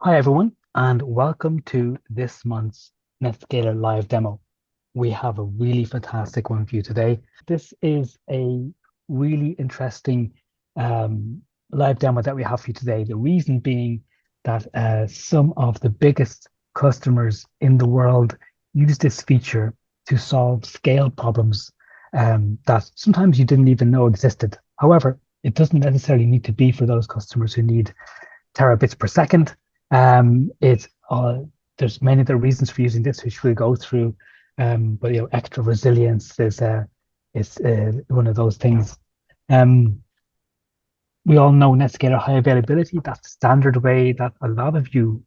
Hi everyone, and welcome to this month's NetScaler live demo. We have a really fantastic one for you today. This is a really interesting um, live demo that we have for you today. The reason being that some of the biggest customers in the world use this feature to solve scale problems that sometimes you didn't even know existed. However, it doesn't necessarily need to be for those customers who need terabits per second. It's There's many other reasons for using this, which we'll go through. But extra resilience is one of those things. Um, we all know NetScaler high availability. That's the standard way that a lot of you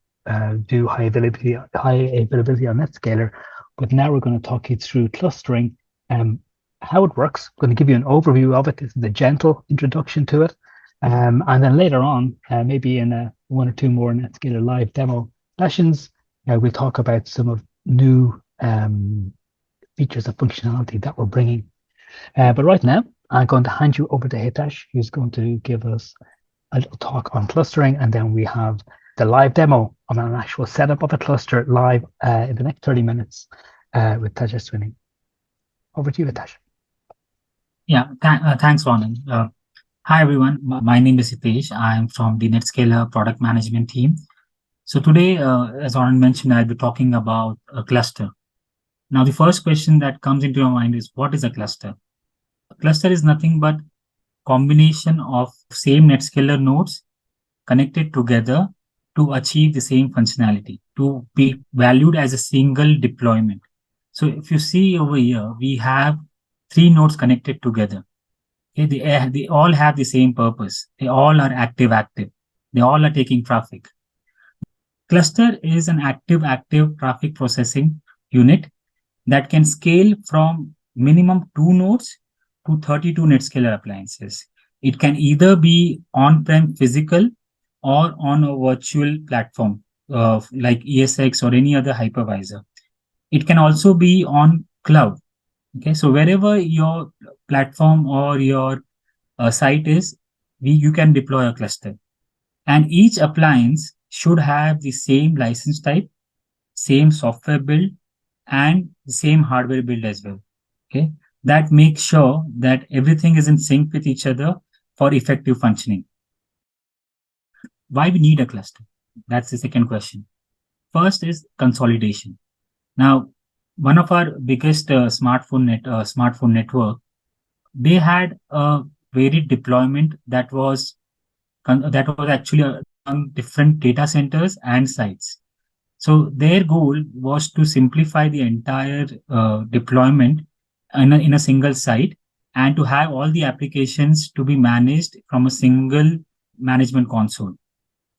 do high availability on NetScaler. But now we're going to talk you through clustering, how it works. I'm going to give you an overview of it. This is a gentle introduction to it. And then later on, maybe in one or two more NetScaler live demo sessions, we'll talk about some of new features of functionality that we're bringing. But right now, I'm going to hand you over to Hitesh, who's going to give us a little talk on clustering, and then we have the live demo on an actual setup of a cluster live in the next 30 minutes with Tejas Swinning. Over to you, Hitesh. Thanks, Ronan. Hi, everyone. My name is Hitesh. I'm from the NetScaler product management team. So today, as Ronan mentioned, I'll be talking about a cluster. Now, the first question that comes into your mind is, what is a cluster? A cluster is nothing but combination of same NetScaler nodes connected together to achieve the same functionality, to be valued as a single deployment. So if you see over here, we have 3 nodes connected together. Okay, they all have the same purpose. They all are active. They all are taking traffic. Cluster is an active traffic processing unit that can scale from minimum 2 nodes to 32 NetScaler appliances. It can either be on-prem physical or on a virtual platform like ESX or any other hypervisor. It can also be on cloud. Okay, so wherever your platform or your site is, you can deploy a cluster. And each appliance should have the same license type, same software build, and the same hardware build as well. Okay, that makes sure that everything is in sync with each other for effective functioning. Why we need a cluster? That's the second question. First is consolidation. Now, one of our biggest smartphone network, they had a varied deployment that was actually on different data centers and sites. So their goal was to simplify the entire deployment in a single site and to have all the applications to be managed from a single management console.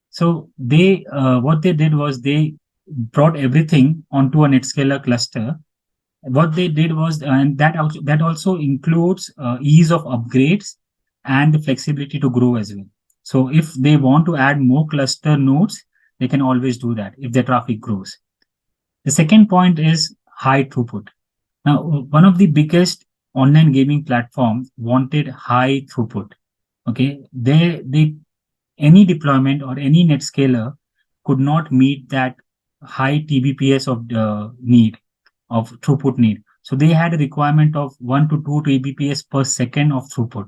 So what they did was they brought everything onto a NetScaler cluster. What they did was, and that also includes ease of upgrades and the flexibility to grow as well. So if they want to add more cluster nodes, they can always do that if their traffic grows. The second point is high throughput. Now, one of the biggest online gaming platforms wanted high throughput. Okay, any deployment or any NetScaler could not meet that high TBPS of throughput need. So they had a requirement of 1 to 2 Tbps per second of throughput.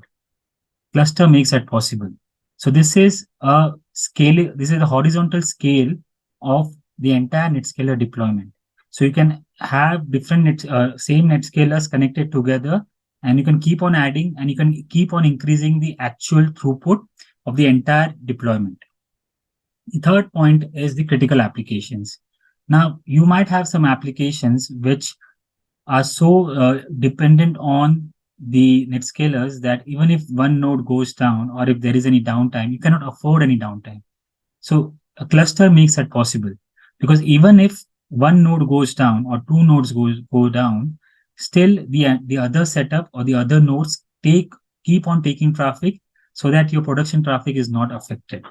Cluster makes that possible. So this is a horizontal scale of the entire NetScaler deployment. So you can have different same NetScalers connected together, and you can keep on adding and you can keep on increasing the actual throughput of the entire deployment. The third point is the critical applications. Now, you might have some applications which are so dependent on the NetScalers that even if one node goes down or if there is any downtime, you cannot afford any downtime. So a cluster makes that possible, because even if one node goes down or 2 nodes go down, still the other setup or the other nodes keep on taking traffic so that your production traffic is not affected.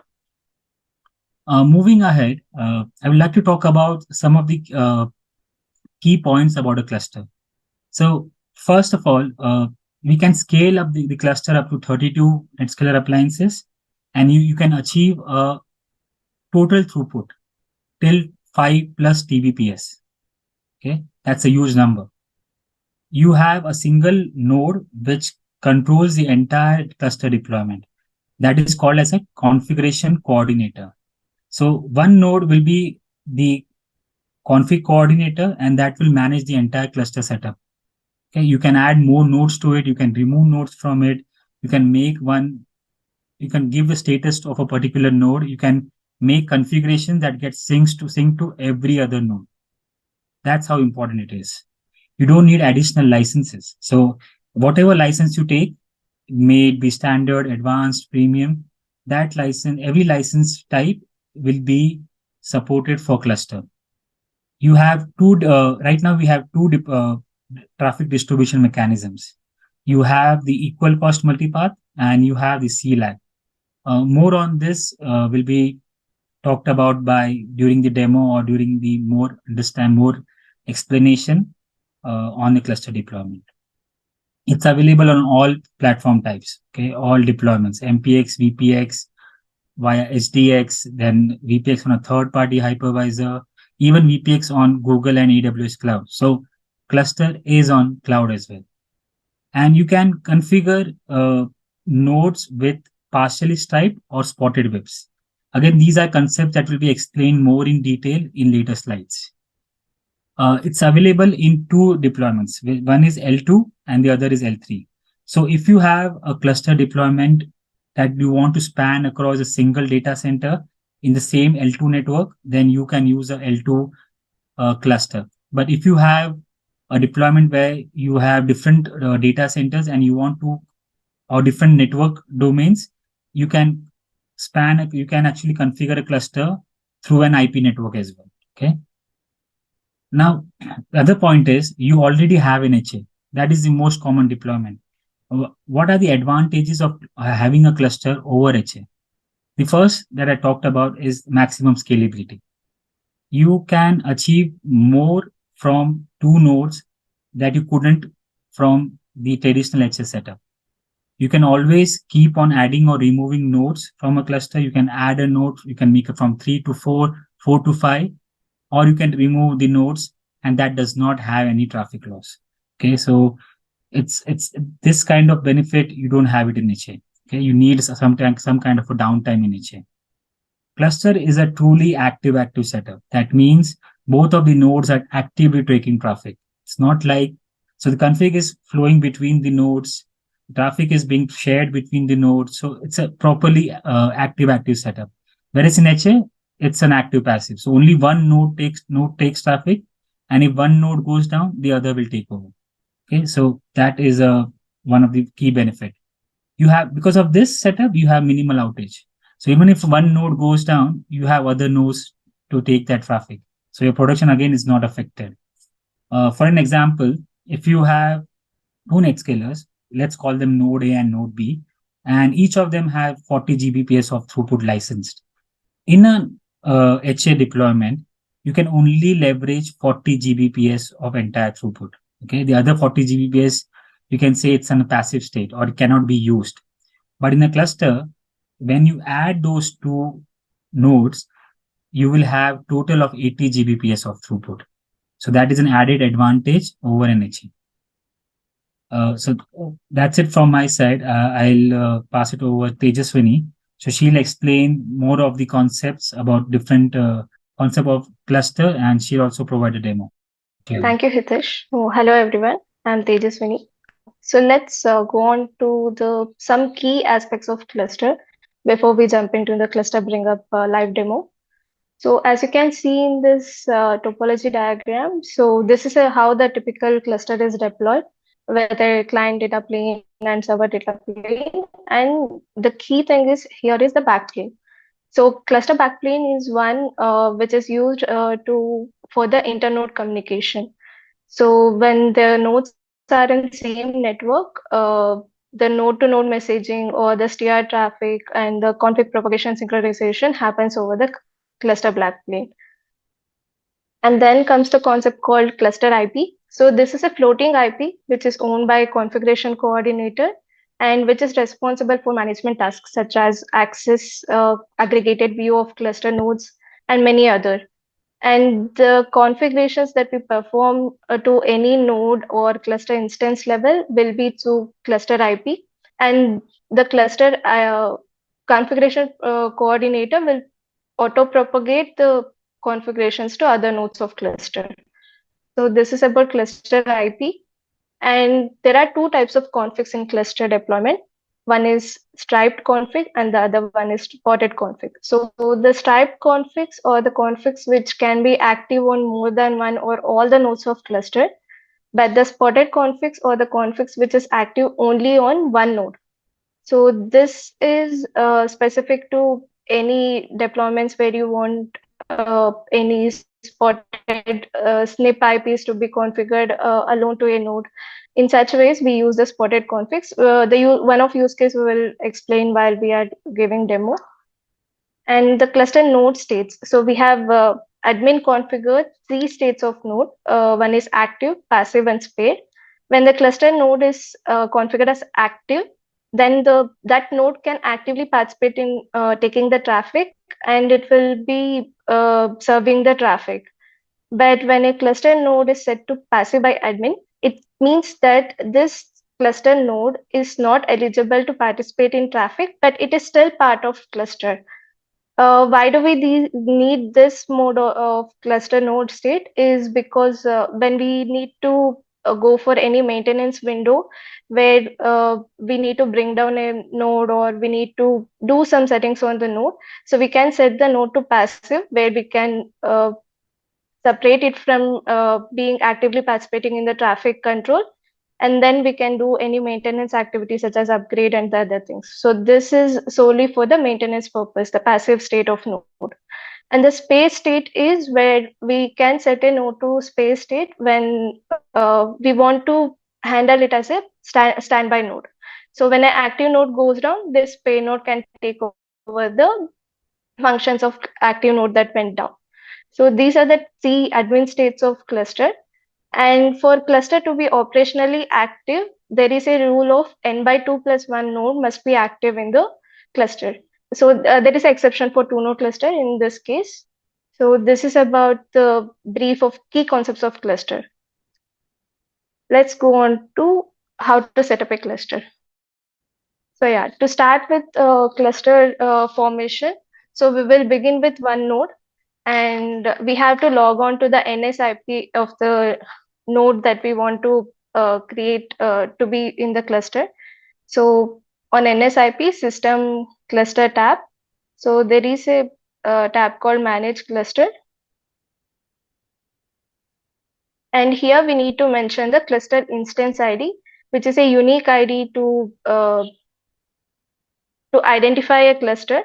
Moving ahead, I would like to talk about some of the key points about a cluster. So first of all, we can scale up the cluster up to 32 NetScaler appliances, and you can achieve a total throughput till 5 plus TBPS. Okay, that's a huge number. You have a single node which controls the entire cluster deployment. That is called as a configuration coordinator. So one node will be the config coordinator, and that will manage the entire cluster setup. Okay, you can add more nodes to it. You can remove nodes from it. You can make one. You can give the status of a particular node. You can make configuration that gets synced to every other node. That's how important it is. You don't need additional licenses. So whatever license you take, may it be standard, advanced, premium, that license, every license type will be supported for cluster. You have right now we have two traffic distribution mechanisms. You have the equal cost multipath and you have the CLAC. More on this will be talked about by during the demo or during the more explanation on the cluster deployment. It's available on all platform types, okay, all deployments, MPX, VPX, via SDX, then VPX on a third party hypervisor, even VPX on Google and AWS cloud. So cluster is on cloud as well. And you can configure nodes with partially striped or spotted webs. Again, these are concepts that will be explained more in detail in later slides. It's available in two deployments. One is L2 and the other is L3. So if you have a cluster deployment that you want to span across a single data center in the same L2 network, then you can use a L2 cluster. But if you have a deployment where you have different data centers and you want to, or different network domains, you can you can actually configure a cluster through an IP network as well. Okay. Now, the other point is you already have an HA. That is the most common deployment. What are the advantages of having a cluster over HA? The first that I talked about is maximum scalability. You can achieve more from two nodes that you couldn't from the traditional HA setup. You can always keep on adding or removing nodes from a cluster. You can add a node, you can make it from 3 to 4, 4 to 5, or you can remove the nodes and that does not have any traffic loss. Okay, so it's this kind of benefit you don't have it in HA. Okay, you need some kind of a downtime in HA. Cluster is a truly active setup. That means both of the nodes are actively taking traffic. It's not like, so the config is flowing between the nodes, traffic is being shared between the nodes. So it's a properly active setup. Whereas in HA, it's an active passive. So only one node takes traffic, and if one node goes down, the other will take over. Okay, so that is one of the key benefit. You have, because of this setup, you have minimal outage. So even if one node goes down, you have other nodes to take that traffic. So your production again is not affected. For an example, if you have two NetScalers, let's call them node A and node B, and each of them have 40 Gbps of throughput licensed. In a HA deployment, you can only leverage 40 Gbps of entire throughput. Okay, the other 40 Gbps, you can say it's in a passive state or it cannot be used. But in a cluster, when you add those two nodes, you will have total of 80 Gbps of throughput. So that is an added advantage over an HA. So that's it from my side. I'll pass it over to Tejaswini. So she'll explain more of the concepts about different concept of cluster, and she'll also provide a demo. Thank you, Hitesh. Oh, hello, everyone. I'm Tejaswini. So let's go on to the some key aspects of cluster before we jump into the cluster bring up live demo. So as you can see in this topology diagram, so this is how the typical cluster is deployed, whether client data plane and server data plane. And the key thing is here is the backplane. So cluster backplane is one which is used for the internode communication. So when the nodes are in same network, the node-to-node messaging or the STR traffic and the config propagation synchronization happens over the cluster backplane. And then comes the concept called cluster IP. So this is a floating IP which is owned by a configuration coordinator and which is responsible for management tasks such as access, aggregated view of cluster nodes, and many other. And the configurations that we perform to any node or cluster instance level will be through cluster IP, and the cluster configuration coordinator will auto propagate the configurations to other nodes of cluster. So this is about cluster IP. And there are two types of configs in cluster deployment. One is striped config and the other one is spotted config. So the striped configs, or the configs which can be active on more than one or all the nodes of cluster, but the spotted configs, or the configs which is active only on one node. So this is specific to any deployments where you want any spotted snip IPs to be configured alone to a node. In such ways, we use the spotted configs. One of use case we will explain while we are giving demo. And the cluster node states. So we have admin configured 3 states of node. One is active, passive, and spared. When the cluster node is configured as active, then that node can actively participate in taking the traffic, and it will be serving the traffic. But when a cluster node is set to passive by admin, it means that this cluster node is not eligible to participate in traffic, but it is still part of cluster. Why do we need this mode of cluster node state is because when we need to go for any maintenance window where we need to bring down a node or we need to do some settings on the node, so we can set the node to passive where we can separate it from being actively participating in the traffic control, and then we can do any maintenance activities such as upgrade and the other things. So this is solely for the maintenance purpose, the passive state of node. And the space state is where we can set a node to space state when we want to handle it as a standby node. So when an active node goes down, this spare node can take over the functions of active node that went down. So these are the 3 admin states of cluster. And for cluster to be operationally active, there is a rule of n by 2 plus 1 node must be active in the cluster. So there is an exception for 2-node cluster in this case. So this is about the brief of key concepts of cluster. Let's go on to how to set up a cluster. So yeah, to start with cluster formation, so we will begin with one node, and we have to log on to the NSIP of the node that we want to create to be in the cluster. So on NSIP system cluster tab, so there is a tab called manage cluster. And here we need to mention the cluster instance ID, which is a unique ID to identify a cluster.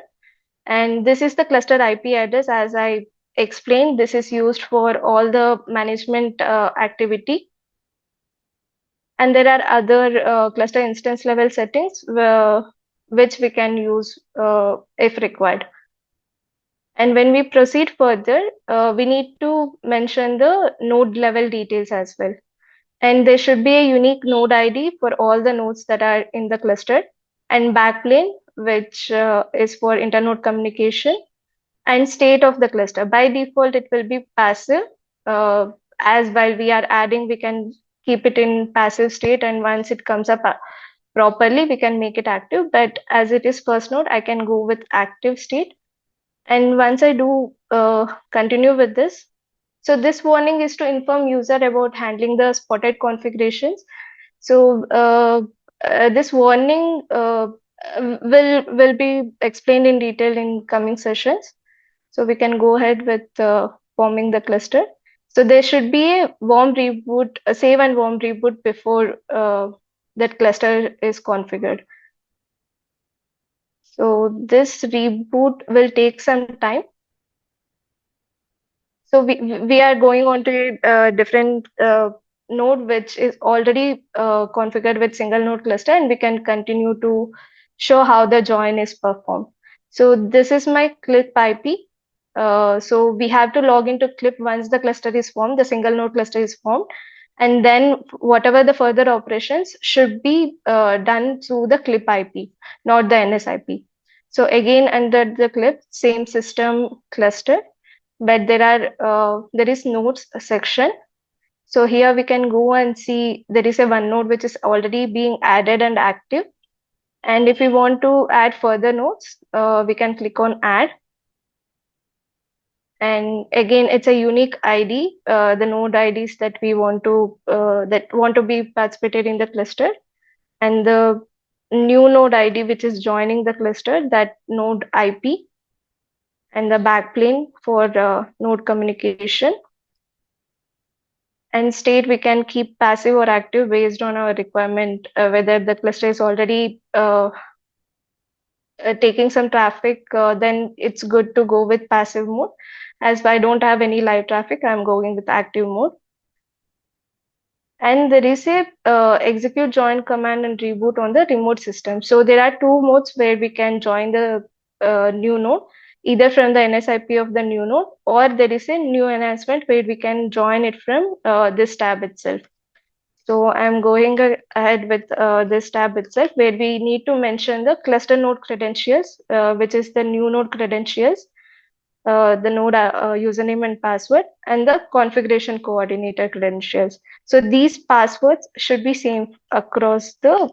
And this is the cluster IP address. As I explained, this is used for all the management activity. And there are other cluster instance level settings which we can use if required. And when we proceed further, we need to mention the node level details as well. And there should be a unique node ID for all the nodes that are in the cluster, and backplane, which is for internode communication, and state of the cluster. By default, it will be passive. As while we are adding, we can keep it in passive state, and once it comes up properly, we can make it active. But as it is first node, I can go with active state. And once I do continue with this, so this warning is to inform user about handling the spotted configurations. So this warning will be explained in detail in coming sessions. So we can go ahead with forming the cluster. So there should be a warm reboot, a save and warm reboot before that cluster is configured. So this reboot will take some time. So we are going on to a different node which is already configured with single node cluster, and we can continue to show how the join is performed. So this is my clip IP. So we have to log into clip once the cluster is formed, the single node cluster is formed, and then whatever the further operations should be done through the clip IP, not the NSIP. So again, under the clip, same system cluster. but there is nodes section. So here we can go and see there is a one node which is already being added and active. And if we want to add further nodes, we can click on add. And again, it's a unique ID, the node IDs that we want to be participated in the cluster, and the new node ID which is joining the cluster, that node IP, and the backplane for node communication. And state we can keep passive or active based on our requirement, whether the cluster is already taking some traffic, then it's good to go with passive mode. As I don't have any live traffic, I'm going with active mode. And there is a execute join command and reboot on the remote system. So there are two modes where we can join the new node, either from the NSIP of the new node, or there is a new enhancement where we can join it from this tab itself. So I'm going ahead with this tab itself, where we need to mention the cluster node credentials, which is the new node credentials, the node username and password, and the configuration coordinator credentials. So these passwords should be same across the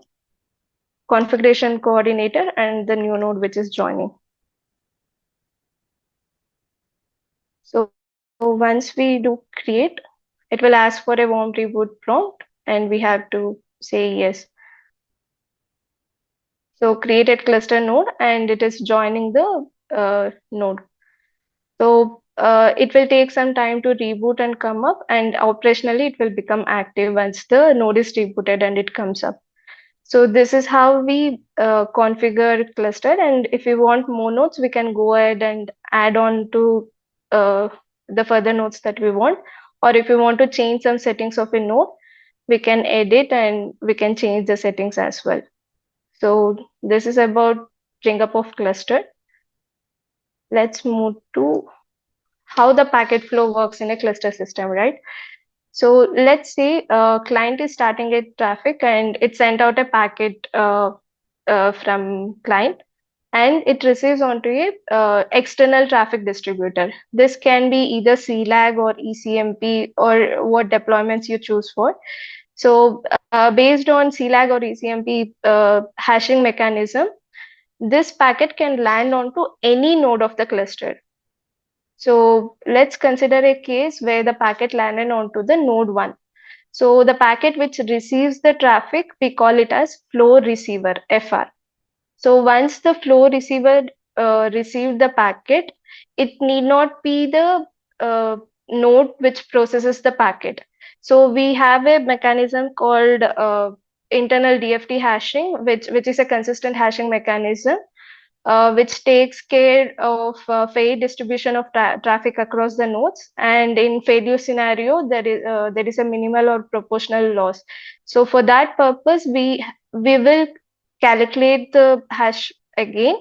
configuration coordinator and the new node which is joining. So once we do create, it will ask for a warm reboot prompt, and we have to say yes. So created cluster node, and it is joining the node. So it will take some time to reboot and come up, and operationally it will become active once the node is rebooted and it comes up. So this is how we configure cluster. And if we want more nodes, we can go ahead and add on to the further nodes that we want. Or if we want to change some settings of a node, we can edit and we can change the settings as well. So this is about bring up of cluster. Let's move to how the packet flow works in a cluster system, right? So let's say a client is starting a traffic and it sent out a packet from client, and it receives onto a external traffic distributor. This can be either CLAG or ECMP or what deployments you choose for. So based on CLAG or ECMP hashing mechanism, this packet can land onto any node of the cluster. So let's consider a case where the packet landed onto the node 1. So the packet which receives the traffic, we call it as flow receiver, FR. So once the flow receiver received the packet, it need not be the node which processes the packet. So we have a mechanism called internal DFT hashing, which is a consistent hashing mechanism, which takes care of fair distribution of traffic across the nodes. And in failure scenario, there is a minimal or proportional loss. So for that purpose, we will calculate the hash again,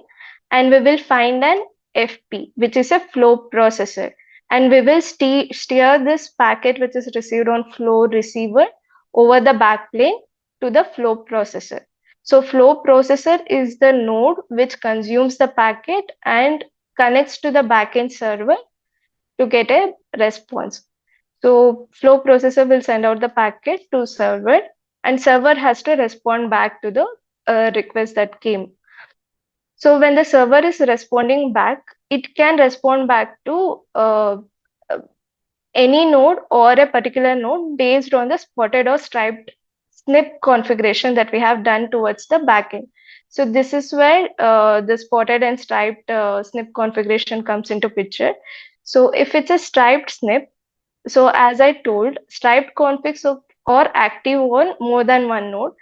and we will find an FP, which is a flow processor, and we will steer this packet which is received on flow receiver over the backplane to the flow processor. So flow processor is the node which consumes the packet and connects to the backend server to get a response. So flow processor will send out the packet to server, and server has to respond back to the request that came. So when the server is responding back, it can respond back to any node or a particular node based on the spotted or striped snip configuration that we have done towards the backend. So this is where the spotted and striped snip configuration comes into picture. So if it's a striped snip, so as I told, striped configs or active on more than one node,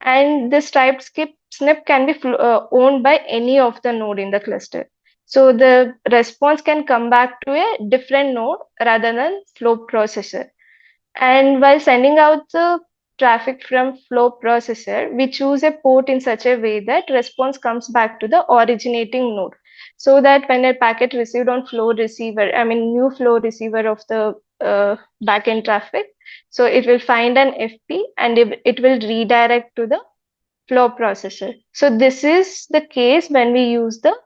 and the striped snip can be owned by any of the node in the cluster. So the response can come back to a different node rather than flow processor. And while sending out the traffic from flow processor, we choose a port in such a way that response comes back to the originating node. So that when a packet received on flow receiver, I mean new flow receiver of the backend traffic, so it will find an FP and it will redirect to the flow processor. So this is the case when we use the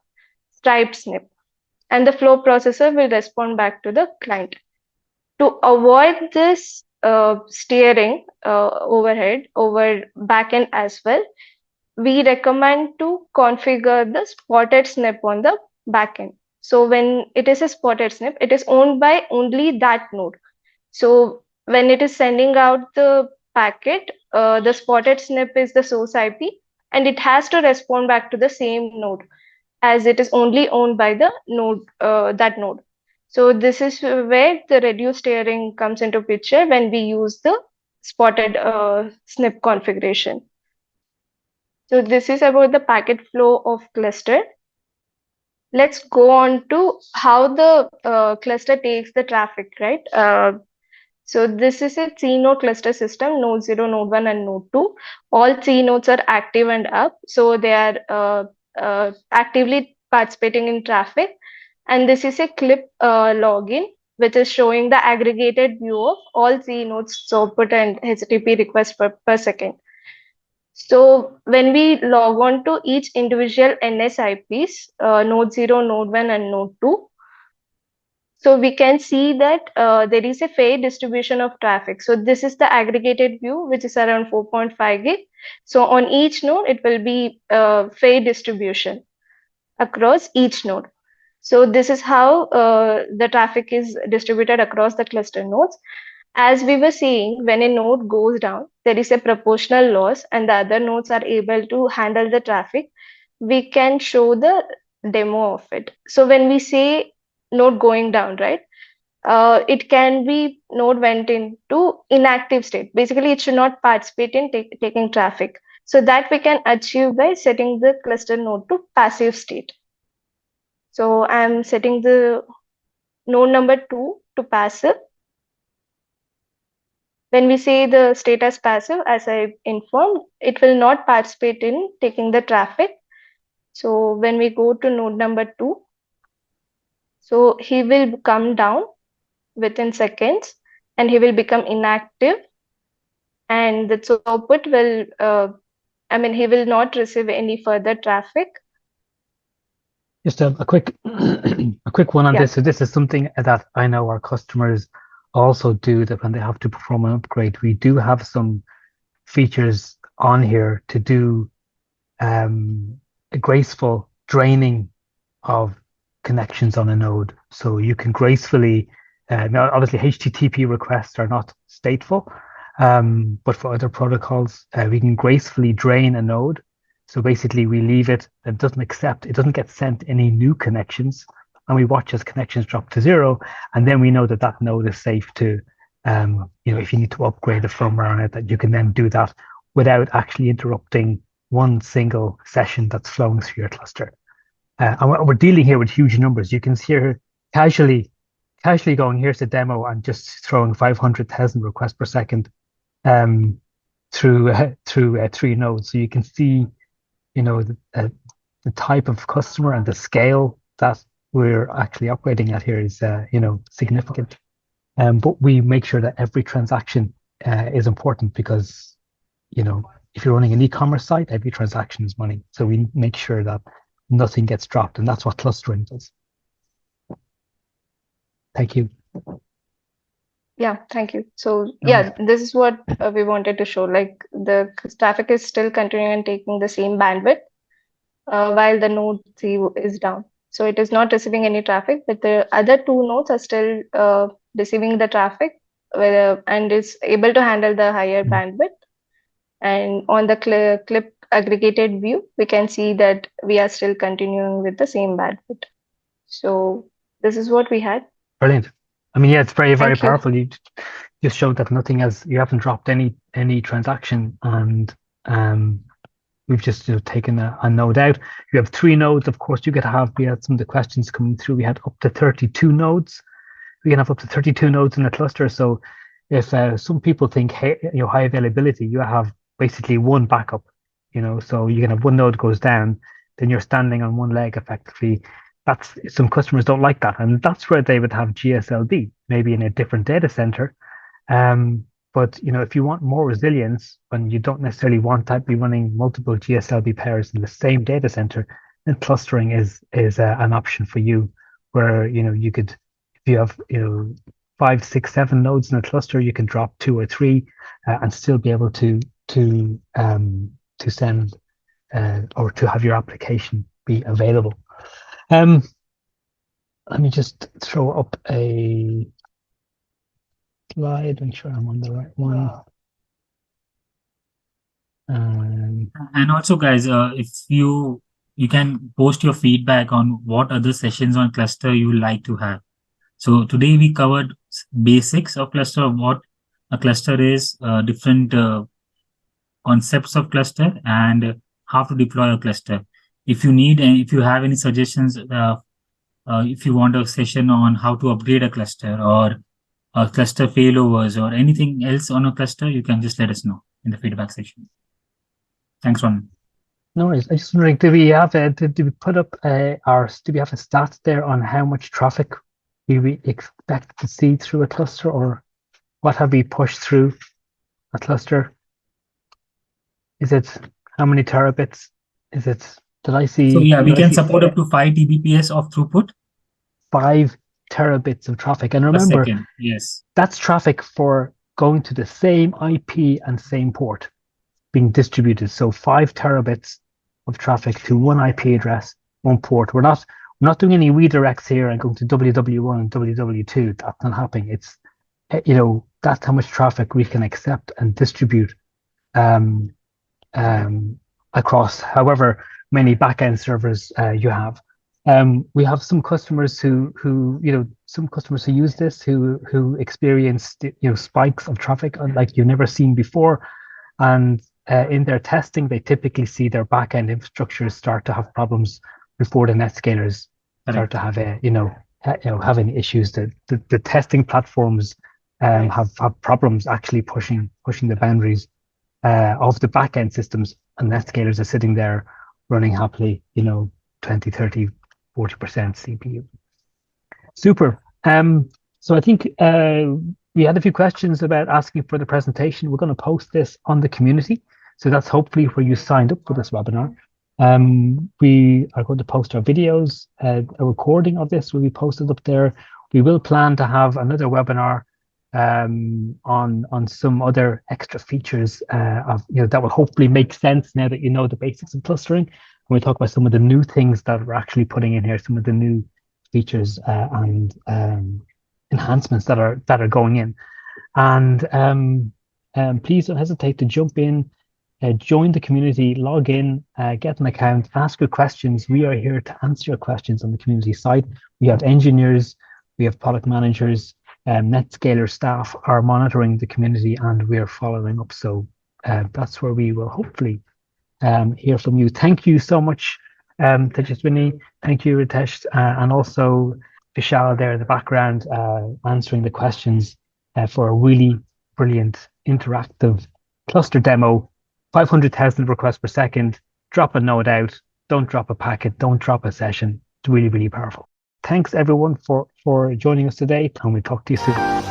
striped snip. and the flow processor will respond back to the client. To avoid this steering overhead over backend as well, we recommend to configure the spotted snip on the backend. So when it is a spotted snip, it is owned by only that node. So when it is sending out the packet, the spotted snip is the source IP, and it has to respond back to the same node as it is only owned by the node, that node. So this is where the reduced steering comes into picture when we use the spotted snip configuration. So this is about the packet flow of cluster. Let's go on to how the cluster takes the traffic, right? So this is a three node cluster system, node 0, node 1, and node 2. All three nodes are active and up. So they are actively participating in traffic. And this is a clip login, which is showing the aggregated view of all three nodes throughput and HTTP requests per second. So when we log on to each individual NSIPs, node 0, node 1, and node 2, so we can see that there is a fair distribution of traffic. So this is the aggregated view, which is around 4.5 gig. So on each node, it will be fair distribution across each node. So this is how the traffic is distributed across the cluster nodes. As we were seeing, when a node goes down, there is a proportional loss and the other nodes are able to handle the traffic. We can show the demo of it. So when we say node going down, right? It can be node went into inactive state. Basically, it should not participate in taking traffic. So that we can achieve by setting the cluster node to passive state. So I'm setting the node number 2 to passive. When we say the state as passive, as I informed, it will not participate in taking the traffic. So when we go to node number 2, so he will come down within seconds and he will become inactive, and the throughput will, he will not receive any further traffic. Just a quick a quick one on this. So this is something that I know our customers also do, that when they have to perform an upgrade, we do have some features on here to do a graceful draining of connections on a node. So you can gracefully, now obviously HTTP requests are not stateful, but for other protocols, we can gracefully drain a node. So basically we leave it, it doesn't get sent any new connections, and we watch as connections drop to 0, and then we know that that node is safe to, if you need to upgrade the firmware on it, that you can then do that without actually interrupting one single session that's flowing through your cluster. And we're dealing here with huge numbers. You can see here casually going, here's the demo, and just throwing 500,000 requests per second through 3 nodes. So you can see, the type of customer and the scale that we're actually operating at here is, significant. But we make sure that every transaction is important, because, if you're running an e-commerce site, every transaction is money. So we make sure that nothing gets dropped, and that's what clustering does. Thank you. Yeah, thank you. So yeah, this is what we wanted to show. Like the traffic is still continuing and taking the same bandwidth while the node 3 is down. So it is not receiving any traffic, but the other 2 nodes are still receiving the traffic and is able to handle the higher bandwidth. And on the clip aggregated view, we can see that we are still continuing with the same bandwidth. So this is what we had. Brilliant. I mean, yeah, it's very, very powerful. You just showed that you haven't dropped any transaction, and we've just taken a node out. You have 3 nodes. Of course, we had some of the questions coming through. We had up to 32 nodes. We can have up to 32 nodes in a cluster. So if some people think, hey, high availability, you have basically one backup, so you can have one node goes down, then you're standing on one leg effectively. Some customers don't like that, and that's where they would have GSLB, maybe in a different data center. But if you want more resilience, when you don't necessarily want to be running multiple GSLB pairs in the same data center, then clustering is an option for you. where you could, if you have 5, 6, 7 nodes in a cluster, you can drop 2 or 3 and still be able to send or to have your application be available. Let me just throw up a slide, make sure I'm on the right one. And also, guys, if you can post your feedback on what other sessions on cluster you like to have. So today we covered basics of cluster, of what a cluster is, different concepts of cluster, and how to deploy a cluster. If you need, and if you have any suggestions, if you want a session on how to upgrade a cluster or cluster failovers or anything else on a cluster, you can just let us know in the feedback section. Thanks, Ron. No worries. I just wondering, do we have did we put up do we have a stats there on how much traffic we expect to see through a cluster, or what have we pushed through a cluster? Is it how many terabits? Is it, did I see? So yeah, we can support up to 5 Tbps of throughput. 5 terabits of traffic. And A remember, second. Yes, that's traffic for going to the same IP and same port being distributed. So 5 terabits of traffic to one IP address, one port. We're not doing any redirects here and going to WW1 and WW2. That's not happening. It's that's how much traffic we can accept and distribute across however many backend servers you have. We have some customers who use this who experience spikes of traffic like you've never seen before, and in their testing they typically see their backend infrastructures start to have problems before the NetScalers start to have having issues. The testing platforms have problems actually pushing the boundaries of the backend systems, and NetScalers are sitting there running happily 20, 30, 40% CPU. Super. So I think we had a few questions about asking for the presentation. We're going to post this on the community. So that's hopefully where you signed up for this webinar. We are going to post our videos. A recording of this will be posted up there. We will plan to have another webinar on some other extra features that will hopefully make sense now that you know the basics of clustering. And we talk about some of the new things that we're actually putting in here, some of the new features and enhancements that are going in. And please don't hesitate to jump in, join the community, log in, get an account, ask your questions. We are here to answer your questions on the community site. We have engineers, we have product managers, NetScaler staff are monitoring the community, and we are following up. So that's where we will hopefully hear from you. Thank you so much, Tejaswini. Thank you, Ritesh, and also Vishal there in the background answering the questions for a really brilliant interactive cluster demo. 500,000 requests per second. Drop a node out. Don't drop a packet. Don't drop a session. It's really, really powerful. Thanks everyone for joining us today, and we'll talk to you soon.